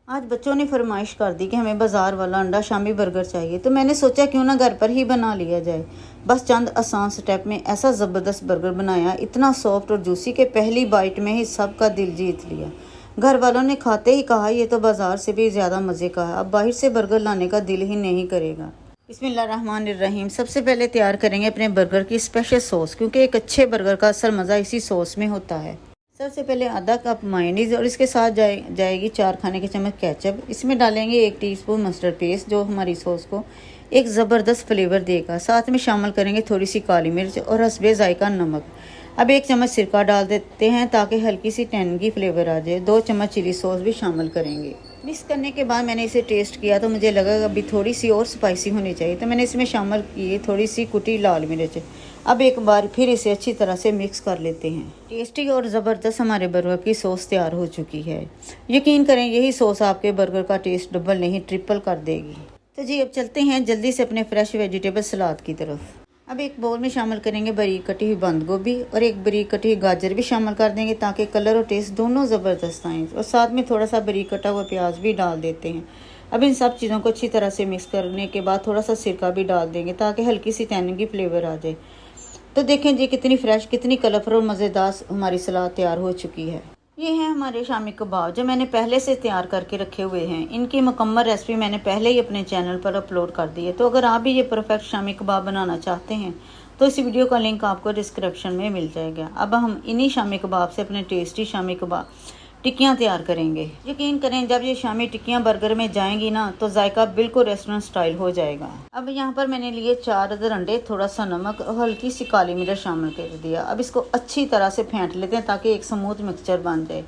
आज बच्चों ने फरमाइश कर दी कि हमें बाज़ार वाला अंडा शामी बर्गर चाहिए, तो मैंने सोचा क्यों ना घर पर ही बना लिया जाए। बस चंद आसान स्टेप में ऐसा ज़बरदस्त बर्गर बनाया, इतना सॉफ्ट और जूसी कि पहली बाइट में ही सबका दिल जीत लिया। घर वालों ने खाते ही कहा ये तो बाज़ार से भी ज़्यादा मज़े का है, अब बाहर से बर्गर लाने का दिल ही नहीं करेगा। बिस्मिल्लाहिर्रहमानिर्रहीम। सबसे पहले तैयार करेंगे अपने बर्गर की स्पेशल सॉस, क्योंकि एक अच्छे बर्गर का असल मज़ा इसी सॉस में होता है। सबसे पहले आधा कप मायोनीज़ और इसके साथ जाएगी 4 खाने के चम्मच केचप। इसमें डालेंगे 1 टीस्पून मस्टर्ड पेस्ट, जो हमारी सॉस को एक ज़बरदस्त फ्लेवर देगा। साथ में शामिल करेंगे थोड़ी सी काली मिर्च और हस्बे जायका नमक। अब 1 चम्मच सिरका डाल देते हैं ताकि हल्की सी टैंगी फ्लेवर आ जाए। 2 चम्मच चिली सॉस भी शामिल करेंगे। मिक्स करने के बाद मैंने इसे टेस्ट किया तो मुझे लगा अभी थोड़ी सी और स्पाइसी होनी चाहिए, तो मैंने इसमें शामिल की थोड़ी सी कुटी लाल मिर्च। अब एक बार फिर इसे अच्छी तरह से मिक्स कर लेते हैं। टेस्टी और ज़बरदस्त हमारे बर्गर की सॉस तैयार हो चुकी है। यकीन करें यही सॉस आपके बर्गर का टेस्ट डबल नहीं ट्रिपल कर देगी। तो जी अब चलते हैं जल्दी से अपने फ्रेश वेजिटेबल सलाद की तरफ। अब एक बाउल में शामिल करेंगे बारीक कटी हुई बंद गोभी और एक बारीक कटी हुई गाजर भी शामिल कर देंगे ताकि कलर और टेस्ट दोनों ज़बरदस्त आएँ। और साथ में थोड़ा सा बारीक कटा हुआ प्याज भी डाल देते हैं। अब इन सब चीज़ों को अच्छी तरह से मिक्स करने के बाद थोड़ा सा सिरका भी डाल देंगे ताकि हल्की सी टैनिंग फ्लेवर आ जाए। तो देखें जी कितनी फ्रेश, कितनी कलरफुल और मज़ेदार हमारी सलाद तैयार हो चुकी है। ये हैं हमारे शामी कबाब जो मैंने पहले से तैयार करके रखे हुए हैं। इनकी मुकम्मल रेसिपी मैंने पहले ही अपने चैनल पर अपलोड कर दी है। तो अगर आप भी ये परफेक्ट शामी कबाब बनाना चाहते हैं तो इस वीडियो का लिंक आपको डिस्क्रिप्शन में मिल जाएगा। अब हम इन्हीं शामी कबाब से अपने टेस्टी शामी कबाब टिक्कियाँ तैयार करेंगे। यकीन करें जब ये शामी टिक्कियाँ बर्गर में जाएंगी ना तो जायका बिल्कुल रेस्टोरेंट स्टाइल हो जाएगा। अब यहाँ पर मैंने लिए 4 अदर अंडे, थोड़ा सा नमक और हल्की सी काली मिर्च शामिल कर दिया। अब इसको अच्छी तरह से फेंट लेते हैं ताकि एक स्मूथ मिक्सचर बन जाए।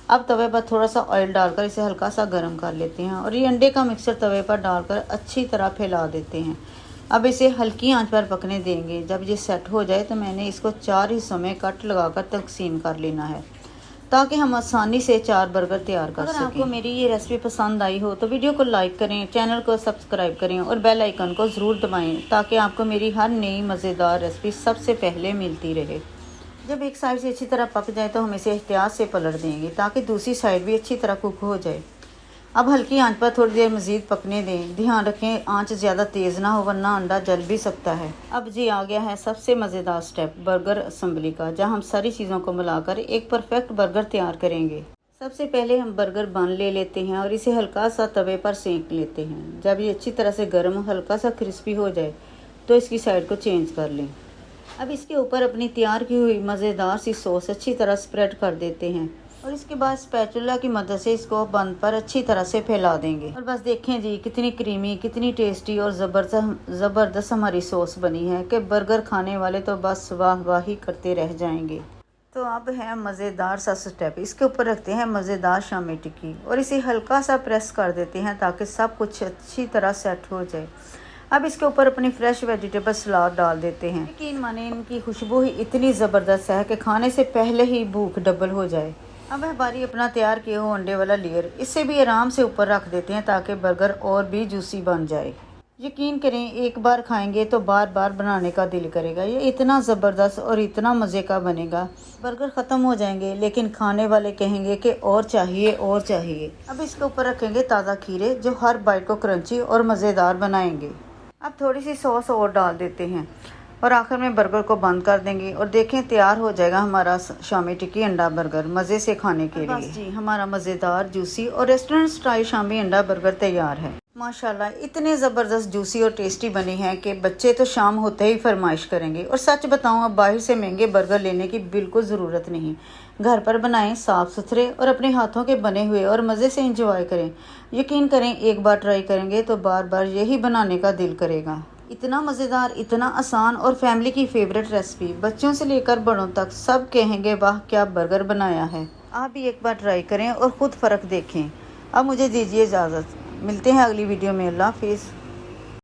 अब तवे पर थोड़ा सा ऑयल डालकर इसे हल्का सा गर्म कर लेते हैं और ये अंडे का मिक्सचर तवे पर डालकर अच्छी तरह फैला देते हैं। अब इसे हल्की आंच पर पकने देंगे। जब ये सेट हो जाए तो मैंने इसको 4 हिस्सों में कट लगाकर तकसीम कर लेना है ताकि हम आसानी से 4 बर्गर तैयार कर सकें। अगर आपको मेरी ये रेसिपी पसंद आई हो तो वीडियो को लाइक करें, चैनल को सब्सक्राइब करें और बेल आइकन को ज़रूर दबाएं ताकि आपको मेरी हर नई मज़ेदार रेसिपी सबसे पहले मिलती रहे। जब एक साइड से अच्छी तरह पक जाए तो हम इसे एहतियात से पलट देंगे ताकि दूसरी साइड भी अच्छी तरह कुक हो जाए। अब हल्की आंच पर थोड़ी देर मज़ीद पकने दें। ध्यान रखें आंच ज़्यादा तेज़ ना हो वरना अंडा जल भी सकता है। अब जी आ गया है सबसे मज़ेदार स्टेप बर्गर असेंबली का, जहां हम सारी चीज़ों को मिलाकर एक परफेक्ट बर्गर तैयार करेंगे। सबसे पहले हम बर्गर बन ले लेते हैं और इसे हल्का सा तवे पर सेंक लेते हैं। जब ये अच्छी तरह से गर्म हल्का सा क्रिस्पी हो जाए तो इसकी साइड को चेंज कर लें। अब इसके ऊपर अपनी तैयार की हुई मज़ेदार सी सॉस अच्छी तरह स्प्रेड कर देते हैं और इसके बाद स्पैचुला की मदद से इसको बंद पर अच्छी तरह से फैला देंगे। और बस देखें जी कितनी क्रीमी, कितनी टेस्टी और ज़बरदस्त हमारी सॉस बनी है कि बर्गर खाने वाले तो बस वाह वाह ही करते रह जाएंगे। तो अब है मज़ेदार सा स्टेप। इसके ऊपर रखते हैं मज़ेदार शामी टिक्की और इसे हल्का सा प्रेस कर देते हैं ताकि सब कुछ अच्छी तरह सेट हो जाए। अब इसके ऊपर अपनी फ्रेश वेजिटेबल सलाद डाल देते हैं। यकीन माने इनकी खुशबू ही इतनी ज़बरदस्त है कि खाने से पहले ही भूख डबल हो जाए। अब है बारी अपना तैयार किया हुआ अंडे वाला लेयर, इसे भी आराम से ऊपर रख देते हैं ताकि बर्गर और भी जूसी बन जाए। यकीन करें एक बार खाएंगे तो बार बार बनाने का दिल करेगा। ये इतना ज़बरदस्त और इतना मज़े का बनेगा, बर्गर ख़त्म हो जाएंगे लेकिन खाने वाले कहेंगे कि और चाहिए और चाहिए। अब इसके ऊपर रखेंगे ताज़ा खीरे जो हर बाइट को क्रंची और मज़ेदार बनाएंगे। अब थोड़ी सी सॉस और डाल देते हैं और आखिर में बर्गर को बंद कर देंगे और देखें तैयार हो जाएगा हमारा शामी टिक्की अंडा बर्गर मज़े से खाने के लिए। जी हमारा मज़ेदार जूसी और रेस्टोरेंट स्टाइल शामी अंडा बर्गर तैयार है। माशाल्लाह इतने ज़बरदस्त जूसी और टेस्टी बने हैं कि बच्चे तो शाम होते ही फरमाइश करेंगे। और सच बताऊं अब बाहर से महंगे बर्गर लेने की बिल्कुल ज़रूरत नहीं। घर पर बनाएं साफ़ सुथरे और अपने हाथों के बने हुए और मज़े से इंजॉय करें। यकीन करें एक बार ट्राई करेंगे तो बार बार यही बनाने का दिल करेगा। इतना मज़ेदार, इतना आसान और फैमिली की फेवरेट रेसिपी, बच्चों से लेकर बड़ों तक सब कहेंगे वाह क्या बर्गर बनाया है। आप भी एक बार ट्राई करें और ख़ुद फ़र्क देखें। अब मुझे दीजिए इजाज़त, मिलते हैं अगली वीडियो में। अल्लाह हाफिज़।